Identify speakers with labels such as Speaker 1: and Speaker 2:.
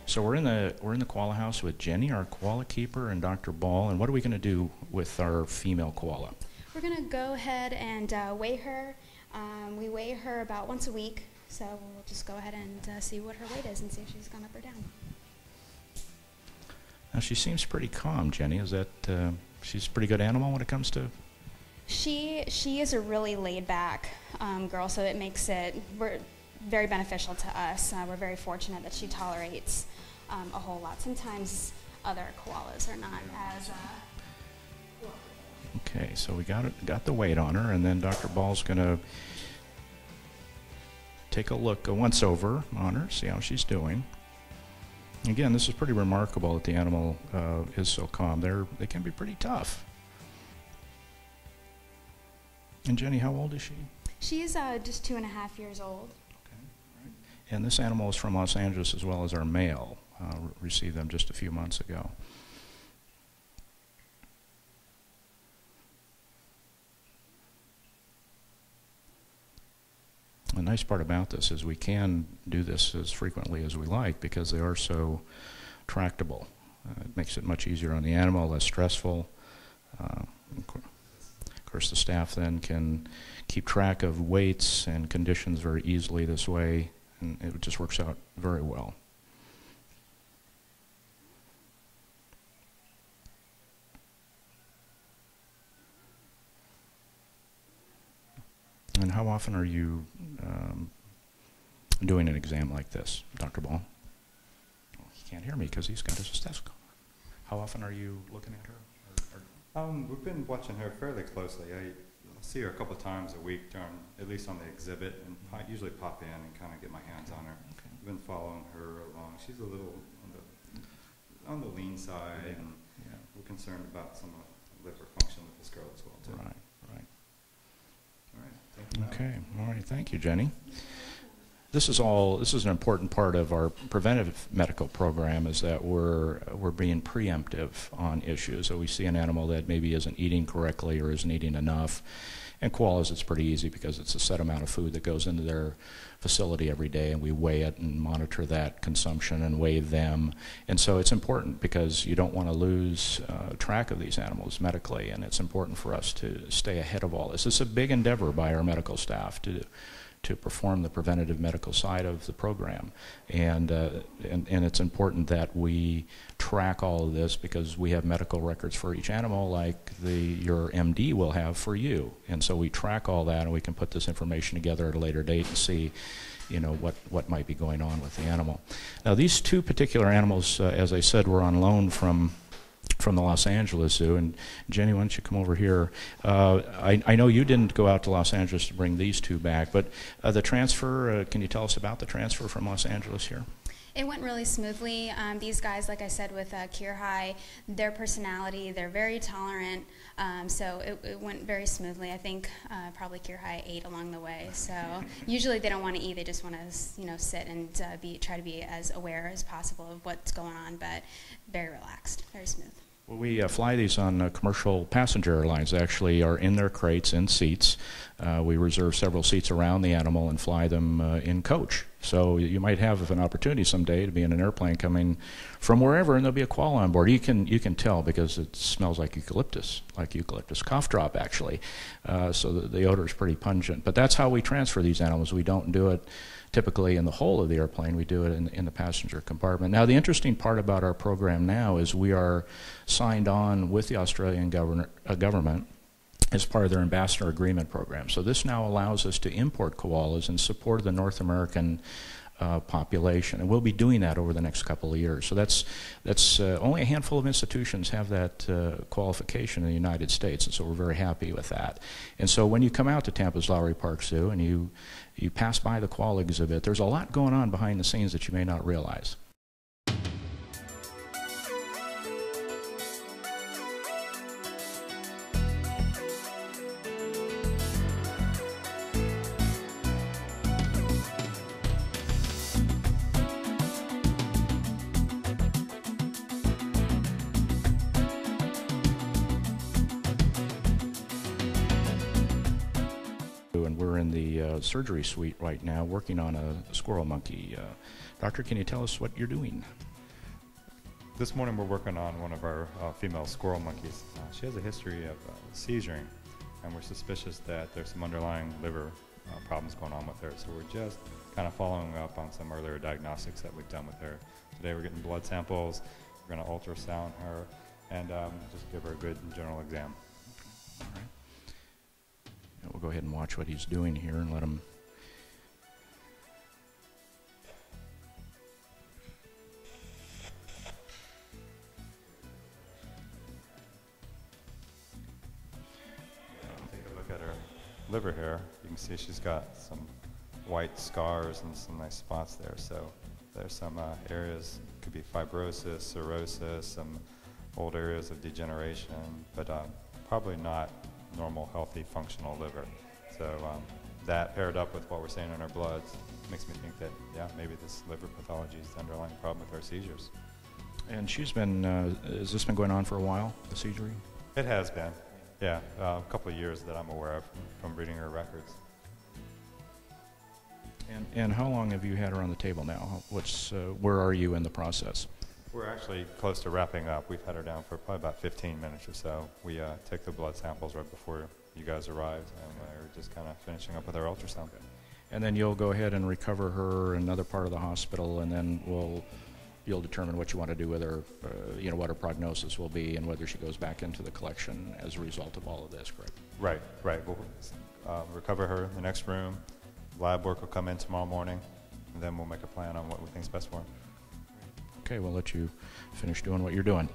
Speaker 1: So we're in the koala house with Jenny, our koala keeper, and Dr. Ball. And what are we going to do with our female koala?
Speaker 2: We're going to go ahead and weigh her. We weigh her about once a week, so we'll just go ahead and see what her weight is and see if she's gone up or down.
Speaker 1: Now she seems pretty calm, Jenny. Is that she's a pretty good animal when it comes to?
Speaker 2: She is a really laid-back girl, so it makes it very beneficial to us. We're very fortunate that she tolerates a whole lot. Sometimes other koalas are not as
Speaker 1: Okay, so we got the weight on her, and then Dr. Ball's going to take a look, a once over on her, see how she's doing. Again, this is pretty remarkable that the animal is so calm. They can be pretty tough. And Jenny, how old is she?
Speaker 2: She's just 2.5 years old.
Speaker 1: And this animal is from Los Angeles as well as our male. Received them just a few months ago. The nice part about this is we can do this as frequently as we like because they are so tractable. It makes it much easier on the animal, less stressful. Of course, the staff then can keep track of weights and conditions very easily this way. And it just works out very well. And how often are you doing an exam like this, Dr. Ball? Oh, he can't hear me because he's got his stethoscope. How often are you looking at her?
Speaker 3: We've been watching her fairly closely. I see her a couple of times a week, at least on the exhibit, and I usually pop in and kind of get my hands on her.
Speaker 1: Okay.
Speaker 3: I've been following her along. She's a little on the lean side, and we're concerned about some liver function with this girl as well, too.
Speaker 1: Right, right.
Speaker 3: All right, thank you.
Speaker 1: Okay, all right, thank you, Jenny. This is an important part of our preventive medical program, is that we're being preemptive on issues. So we see an animal that maybe isn't eating correctly or isn't eating enough. And koalas, it's pretty easy because it's a set amount of food that goes into their facility every day, and we weigh it and monitor that consumption and weigh them. And so it's important because you don't want to lose track of these animals medically, and it's important for us to stay ahead of all this. It's a big endeavor by our medical staff to perform the preventative medical side of the program. And it's important that we track all of this because we have medical records for each animal like your MD will have for you. And so we track all that, and we can put this information together at a later date and see what might be going on with the animal. Now these two particular animals, as I said, were on loan from the Los Angeles Zoo. And Jenny, why don't you come over here? I know you didn't go out to Los Angeles to bring these two back, but the transfer, can you tell us about the transfer from Los Angeles here?
Speaker 2: It went really smoothly. These guys, like I said, with Kirhai, their personality, they're very tolerant, so it went very smoothly. I think probably Kirhai ate along the way. So usually they don't want to eat; they just want to, sit and try to be as aware as possible of what's going on. But very relaxed, very smooth.
Speaker 1: Well, we fly these on commercial passenger airlines. They actually are in their crates, in seats. We reserve several seats around the animal and fly them in coach. So you might have an opportunity someday to be in an airplane coming from wherever, and there'll be a koala on board. You can tell because it smells like eucalyptus cough drop, actually. So the odor is pretty pungent. But that's how we transfer these animals. We don't do it typically in the whole of the airplane. We do it in the passenger compartment. Now, the interesting part about our program now is we are signed on with the Australian government as part of their ambassador agreement program. So this now allows us to import koalas in support of the North American population, and we'll be doing that over the next couple of years. So that's only a handful of institutions have that qualification in the United States, and so we're very happy with that. And so when you come out to Tampa's Lowry Park Zoo and you pass by the koala exhibit, there's a lot going on behind the scenes that you may not realize. surgery suite right now working on a squirrel monkey. Doctor, can you tell us what you're doing?
Speaker 3: This morning we're working on one of our female squirrel monkeys. She has a history of seizuring, and we're suspicious that there's some underlying liver problems going on with her. So we're just kind of following up on some earlier diagnostics that we've done with her. Today we're getting blood samples, we're going to ultrasound her, and just give her a good general exam.
Speaker 1: All right. And we'll go ahead and watch what he's doing here and let him.
Speaker 3: Take a look at her liver here. You can see she's got some white scars and some nice spots there. So there's some areas, could be fibrosis, cirrhosis, some old areas of degeneration, but probably not normal, healthy, functional liver. So that paired up with what we're seeing in our bloods makes me think that, yeah, maybe this liver pathology is the underlying problem with our seizures.
Speaker 1: And she's been, has this been going on for a while, the seizuring?
Speaker 3: It has been, yeah, a couple of years that I'm aware of from reading her records.
Speaker 1: And how long have you had her on the table now? Where are you in the process?
Speaker 3: We're actually close to wrapping up. We've had her down for probably about 15 minutes or so. We took the blood samples right before you guys arrived, and we're just kind of finishing up with our ultrasound.
Speaker 1: And then you'll go ahead and recover her in another part of the hospital, and then you'll determine what you want to do with her, what her prognosis will be, and whether she goes back into the collection as a result of all of this, correct?
Speaker 3: Right. We'll recover her in the next room. Lab work will come in tomorrow morning, and then we'll make a plan on what we think is best for her.
Speaker 1: Okay, we'll let you finish doing what you're doing.